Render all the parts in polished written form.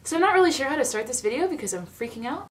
So I'm not really sure how to start this video because I'm freaking out.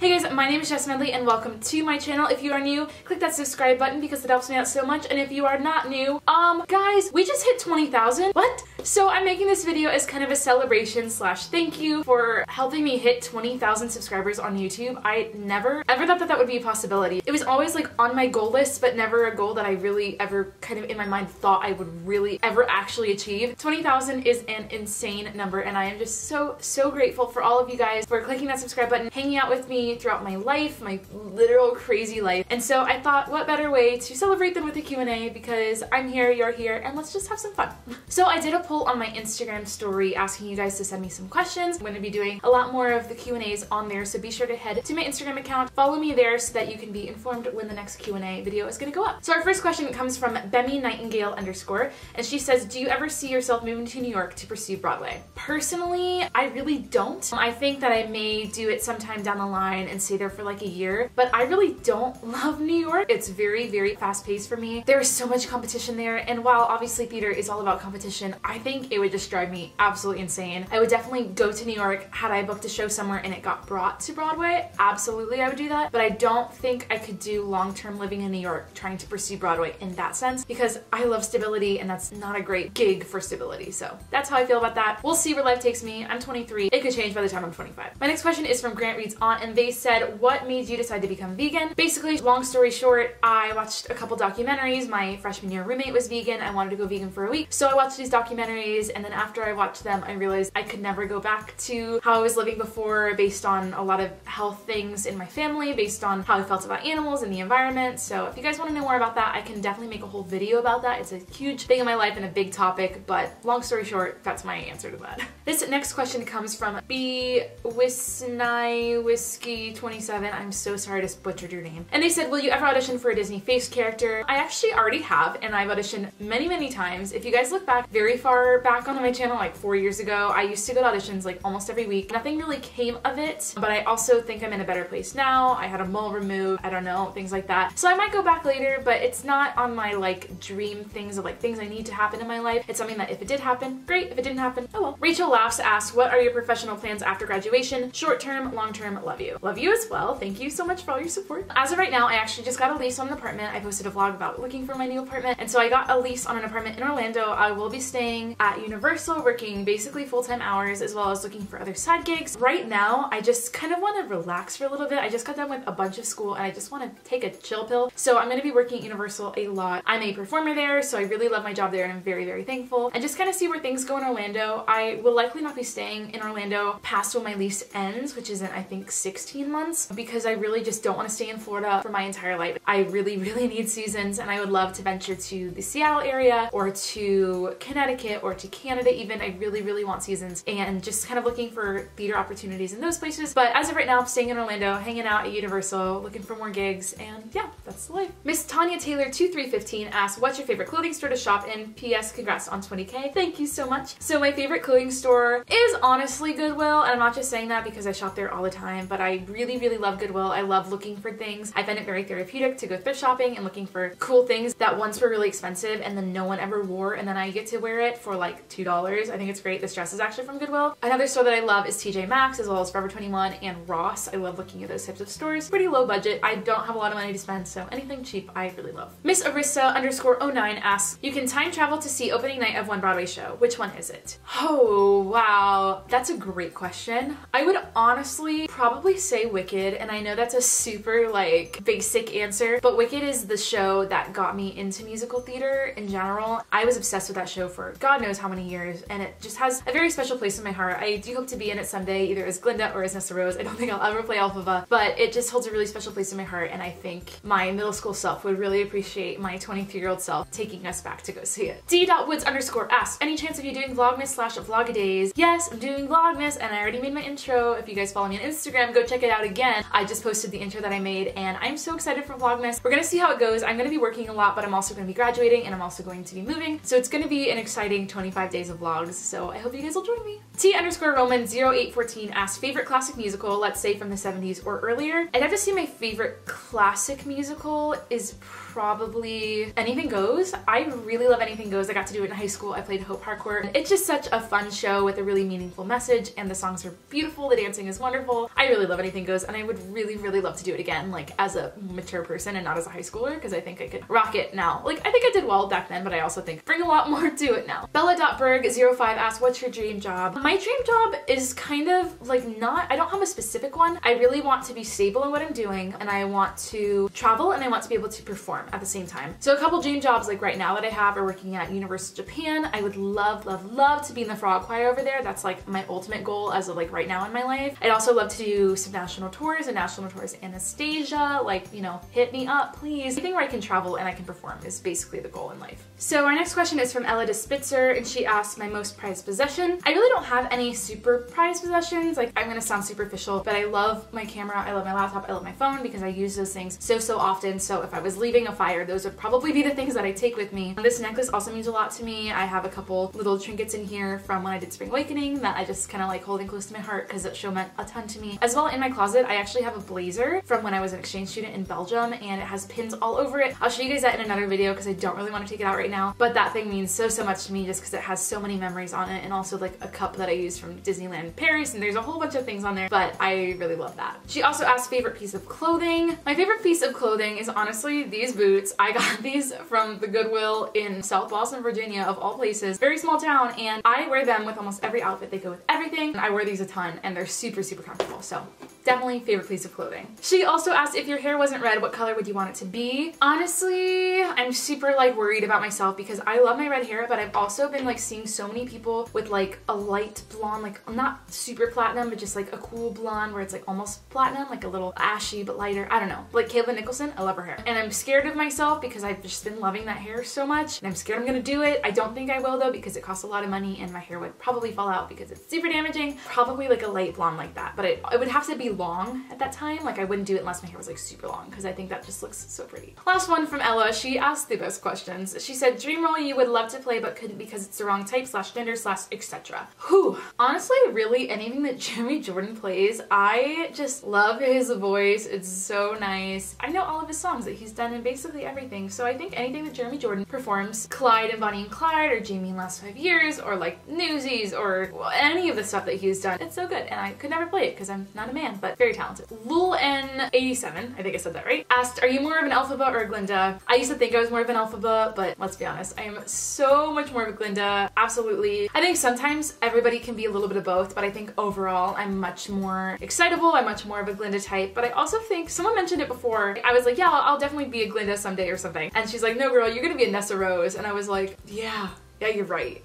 Hey guys, my name is Jess Medley and welcome to my channel. If you are new, click that subscribe button because it helps me out so much. And if you are not new, guys, we just hit 20,000. What? So I'm making this video as kind of a celebration slash thank you for helping me hit 20,000 subscribers on YouTube. I never ever thought that that would be a possibility. It was always like on my goal list, but never a goal that I really ever kind of in my mind thought I would really ever actually achieve. 20,000 is an insane number and I am just so grateful for all of you guys for clicking that subscribe button, hanging out with me throughout my life, my literal crazy life. And so I thought, what better way to celebrate than with a Q&A, because I'm here, you're here, and let's just have some fun. So I did a poll on my Instagram story asking you guys to send me some questions. I'm going to be doing a lot more of the Q&As on there, so be sure to head to my Instagram account, follow me there so that you can be informed when the next Q&A video is going to go up. So our first question comes from Bemi Nightingale _ and she says, do you ever see yourself moving to New York to pursue Broadway? Personally, I really don't. I think that I may do it sometime down the line and stay there for like a year, but I really don't love New York. It's very fast-paced for me. There is so much competition there, and while obviously theater is all about competition, I think it would just drive me absolutely insane. I would definitely go to New York had I booked a show somewhere and it got brought to Broadway. Absolutely I would do that, but I don't think I could do long-term living in New York trying to pursue Broadway in that sense, because I love stability and that's not a great gig for stability. So that's how I feel about that. We'll see where life takes me. I'm 23. It could change by the time I'm 25. My next question is from Grant Reed's aunt, and they said, what made you decide to become vegan? Basically, long story short, I watched a couple documentaries. My freshman year roommate was vegan. I wanted to go vegan for a week. So I watched these documentaries, and then after I watched them, I realized I could never go back to how I was living before based on a lot of health things in my family, based on how I felt about animals and the environment. So if you guys want to know more about that, I can definitely make a whole video about that. It's a huge thing in my life and a big topic, but long story short, that's my answer to that. This next question comes from B. Wisnai Whiskey 27. I'm so sorry to butchered your name. And they said, will you ever audition for a Disney face character? I actually already have, and I've auditioned many times. If you guys look back very far back on my channel, like 4 years ago, I used to go to auditions like almost every week. Nothing really came of it, but I also think I'm in a better place now. I had a mole removed, I don't know, things like that. So I might go back later, but it's not on my like dream things of like things I need to happen in my life. It's something that if it did happen, great. If it didn't happen, oh well. Rachel Laughs asks, what are your professional plans after graduation? Short term, long term, love you. Love you as well. Thank you so much for all your support. As of right now, I actually just got a lease on an apartment. I posted a vlog about looking for my new apartment, and so I got a lease on an apartment in Orlando. I will be staying at Universal, working basically full-time hours, as well as looking for other side gigs. Right now, I just kind of want to relax for a little bit. I just got done with a bunch of school and I just want to take a chill pill. So I'm going to be working at Universal a lot. I'm a performer there, so I really love my job there and I'm very thankful. And just kind of see where things go in Orlando. I will likely not be staying in Orlando past when my lease ends, which is in I think 16 months, because I really just don't want to stay in Florida for my entire life. I really need seasons, and I would love to venture to the Seattle area or to Connecticut or to Canada even. I really want seasons, and just kind of looking for theater opportunities in those places. But as of right now, I'm staying in Orlando, hanging out at Universal, looking for more gigs, and yeah, that's the life. Miss Tanya Taylor 2315 asks, what's your favorite clothing store to shop in? P.S. Congrats on 20K. Thank you so much. So my favorite clothing store is honestly Goodwill, and I'm not just saying that because I shop there all the time, but I really love Goodwill. I love looking for things. I find it very therapeutic to go thrift shopping and looking for cool things that once were really expensive and then no one ever wore, and then I get to wear it for like $2. I think it's great. This dress is actually from Goodwill. Another store that I love is TJ Maxx, as well as Forever 21 and Ross. I love looking at those types of stores. Pretty low budget. I don't have a lot of money to spend, so anything cheap I really love. Miss Arissa _09 asks, you can time travel to see opening night of one Broadway show. Which one is it? Oh, wow. That's a great question. I would honestly probably say Wicked, and I know that's a super like basic answer, but Wicked is the show that got me into musical theater in general. I was obsessed with that show for God knows how many years, and it just has a very special place in my heart. I do hope to be in it someday, either as Glinda or as Nessa Rose. I don't think I'll ever play Alphaba, but it just holds a really special place in my heart, and I think my middle school self would really appreciate my 23-year-old self taking us back to go see it. D.Woods _ asks, any chance of you doing Vlogmas / Vlogadays? Yes, I'm doing Vlogmas, and I already made my intro. If you guys follow me on Instagram, go check it out again. again, I just posted the intro that I made and I'm so excited for Vlogmas. We're gonna see how it goes. I'm gonna be working a lot, but I'm also gonna be graduating and I'm also going to be moving. So it's gonna be an exciting 25 days of vlogs. So I hope you guys will join me. T_Roman0814 asked favorite classic musical, let's say from the 70s or earlier. I'd have to say my favorite classic musical is probably Anything Goes. I really love Anything Goes. I got to do it in high school. I played Hope Harcourt. It's just such a fun show with a really meaningful message and the songs are beautiful. The dancing is wonderful. I really love Anything Goes and I would really, really love to do it again, like as a mature person and not as a high schooler, because I think I could rock it now. Like I think I did well back then, but I also think bring a lot more to it now. Bella.berg05 asked, what's your dream job? My dream job is kind of like I don't have a specific one. I really want to be stable in what I'm doing and I want to travel and I want to be able to perform at the same time. So a couple dream jobs like right now that I have are working at Universal Japan. I would love, love, love to be in the frog choir over there. That's like my ultimate goal as of like right now in my life. I'd also love to do some national tours and national tours Anastasia, like, you know, hit me up, please. Anything where I can travel and I can perform is basically the goal in life. So our next question is from Ella de Spitzer and she asked my most prized possession. I really don't have any super prized possessions. Like I'm gonna sound superficial, but I love my camera, I love my laptop, I love my phone because I use those things so often. So if I was leaving a fire, those would probably be the things that I take with me. This necklace also means a lot to me. I have a couple little trinkets in here from when I did Spring Awakening that I just kind of like holding close to my heart because that show meant a ton to me. As well, in my closet, I actually have a blazer from when I was an exchange student in Belgium and it has pins all over it. I'll show you guys that in another video because I don't really want to take it out right now, but that thing means so much to me just because it has so many memories on it and also like a cup that I used from Disneyland Paris and there's a whole bunch of things on there, but I really love that. She also asked favorite piece of clothing. My favorite piece of clothing is honestly these boots. I got these from the Goodwill in South Boston, Virginia, of all places. Very small town, and I wear them with almost every outfit. They go with everything. I wear these a ton, and they're super, super comfortable, so definitely favorite piece of clothing. She also asked if your hair wasn't red, what color would you want it to be? Honestly, I'm super like worried about myself because I love my red hair, but I've also been like seeing so many people with like a light blonde, like not super platinum, but just like a cool blonde where it's like almost platinum, like a little ashy but lighter. I don't know. Like Caitlin Nicholson, I love her hair. And I'm scared of myself because I've just been loving that hair so much and I'm scared I'm gonna do it. I don't think I will though because it costs a lot of money and my hair would probably fall out because it's super damaging. Probably like a light blonde like that, but it would have to be long at that time. Like I wouldn't do it unless my hair was like super long because I think that just looks so pretty. Last one from Ella. She asked the best questions. She said, dream role you would love to play but couldn't because it's the wrong type / gender / etc. Whew. Honestly, really anything that Jeremy Jordan plays, I just love his voice. It's so nice. I know all of his songs that he's done in basically everything, so I think anything that Jeremy Jordan performs, Clyde and Bonnie and Clyde or Jamie in Last 5 Years or like Newsies or any of the stuff that he's done, it's so good and I could never play it because I'm not a man, but very talented. LulN87, I think I said that right, asked, are you more of an Elphaba or a Glinda? I used to think I was more of an Elphaba, but let's be honest, I am so much more of a Glinda, absolutely. I think sometimes everybody can be a little bit of both, but I think overall I'm much more excitable, I'm much more of a Glinda type, but I also think, someone mentioned it before, I was like, yeah, I'll definitely be a Glinda someday or something, and she's like, no girl, you're gonna be a Nessa Rose, and I was like, yeah, you're right,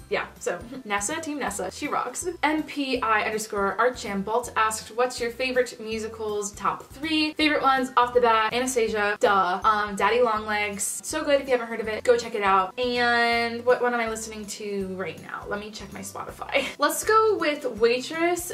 yeah, so Nessa, Team Nessa, she rocks. MPI_Archam asked, what's your favorite musicals top 3? Favorite ones off the bat, Anastasia, duh, Daddy Longlegs, so good if you haven't heard of it, go check it out. And what am I listening to right now? Let me check my Spotify. Let's go with Waitress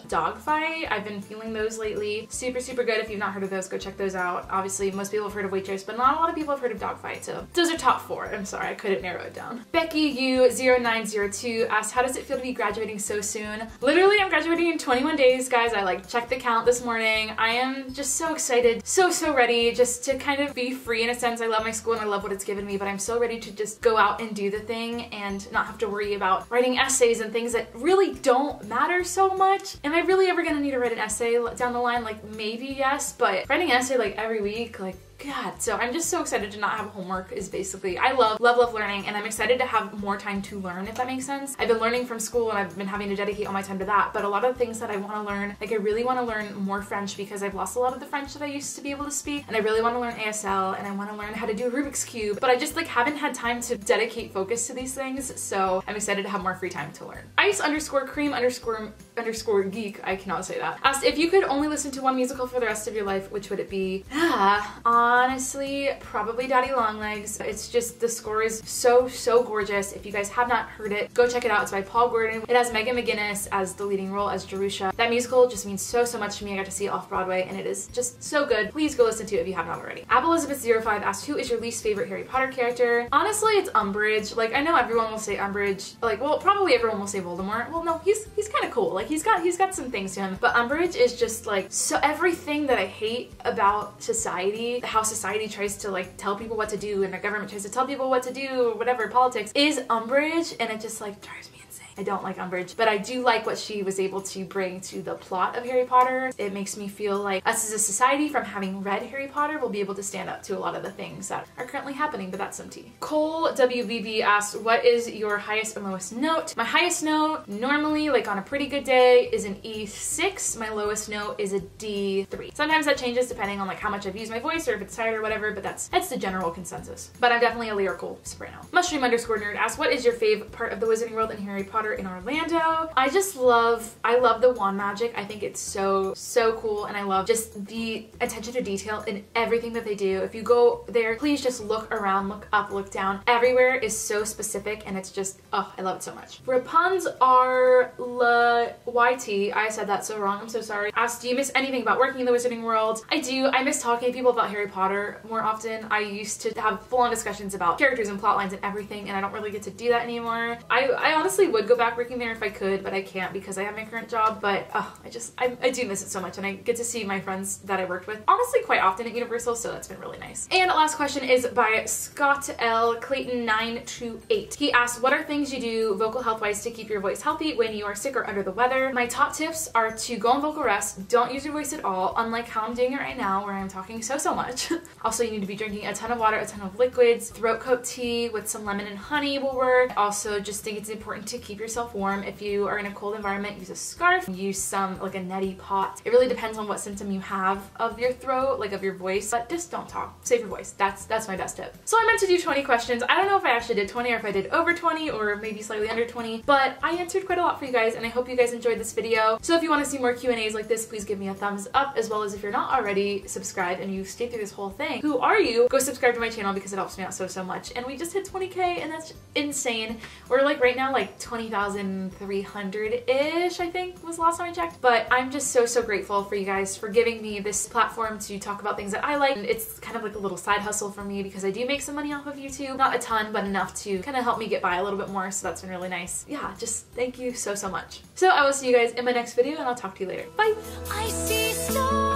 / Dogfight. I've been feeling those lately. Super, super good. If you've not heard of those, go check those out. Obviously, most people have heard of Waitress, but not a lot of people have heard of Dogfight, so those are top 4. I'm sorry, I couldn't narrow it down. Becky U0902 asked, how does it feel to be graduating so soon? Literally, I'm graduating in 21 days, guys. I like checked the count this morning. I am just so excited, so ready just to kind of be free in a sense. I love my school and I love what it's given me, but I'm so ready to just go out and do the thing and not have to worry about writing essays and things that really don't matter so much. Am I really ever gonna need to write an essay down the line? Like maybe yes, but writing an essay like every week, like God, so I'm just so excited to not have homework is basically, I love learning and I'm excited to have more time to learn, if that makes sense. I've been learning from school and I've been having to dedicate all my time to that, but a lot of things that I want to learn, like I really want to learn more French because I've lost a lot of the French that I used to be able to speak, and I really want to learn ASL and I want to learn how to do a Rubik's Cube, but I just like haven't had time to dedicate focus to these things, so I'm excited to have more free time to learn. Ice_cream_geek, I cannot say that, asked if you could only listen to one musical for the rest of your life, which would it be? honestly, probably Daddy Longlegs. It's just, the score is so gorgeous. If you guys have not heard it, go check it out. It's by Paul Gordon. It has Megan McGinnis as the leading role as Jerusha. That musical just means so much to me. I got to see it off Broadway and it is just so good. Please go listen to it if you have not already. Elizabeth05 asked, who is your least favorite Harry Potter character? Honestly, it's Umbridge. Like, I know everyone will say Umbridge. Like, well, probably everyone will say Voldemort. Well, no, he's kind of cool. Like, he's got some things to him. But Umbridge is just like, so everything that I hate about society, how society tries to like tell people what to do and the government tries to tell people what to do, or whatever, politics, is Umbridge, and it just like drives me insane. I don't like Umbridge, but I do like what she was able to bring to the plot of Harry Potter. It makes me feel like us as a society, from having read Harry Potter, will be able to stand up to a lot of the things that are currently happening, but that's some tea. Cole WBB asks, what is your highest and lowest note? My highest note, normally, like on a pretty good day, is an E6. My lowest note is a D3. Sometimes that changes depending on like how much I've used my voice or if it's tired or whatever, but that's the general consensus. But I'm definitely a lyrical soprano. Mushroom_nerd asks, what is your fave part of the Wizarding World in Harry Potter in Orlando? I love the wand magic. I think it's so cool, and I love just the attention to detail in everything that they do. If you go there, please just look around, look up, look down. Everywhere is so specific, and it's just, oh, I love it so much. Rapunzel YT, I said that so wrong, I'm so sorry, asked, do you miss anything about working in the Wizarding World? I do. I miss talking to people about Harry Potter more often. I used to have full-on discussions about characters and plot lines and everything, and I don't really get to do that anymore. I honestly would go back working there if I could, but I can't because I have my current job. But I do miss it so much, and I get to see my friends that I worked with honestly quite often at Universal, so that's been really nice. And last question is by Scott L. Clayton 928. He asked, what are things you do vocal health wise to keep your voice healthy when you are sick or under the weather? My top tips are to go on vocal rest, don't use your voice at all, unlike how I'm doing it right now where I'm talking so much. Also, you need to be drinking a ton of water, a ton of liquids. Throat coat tea with some lemon and honey will work. Also, just think it's important to keep yourself warm. If you are in a cold environment, use a scarf, use some like a neti pot. It really depends on what symptom you have of your throat, like of your voice, but just don't talk. Save your voice. That's my best tip. So I meant to do 20 questions. I don't know if I actually did 20 or if I did over 20 or maybe slightly under 20, but I answered quite a lot for you guys, and I hope you guys enjoyed this video. So if you want to see more Q&As like this, please give me a thumbs up, as well as if you're not already subscribed and you stayed through this whole thing, who are you? Go subscribe to my channel because it helps me out so much. And we just hit 20K, and that's insane. We're like right now like 20,300-ish, I think was the last time I checked. But I'm just so grateful for you guys for giving me this platform to talk about things that I like. And it's kind of like a little side hustle for me because I do make some money off of YouTube. Not a ton, but enough to kind of help me get by a little bit more, so that's been really nice. Yeah, just thank you so much. So I will see you guys in my next video, and I'll talk to you later. Bye! I see stars.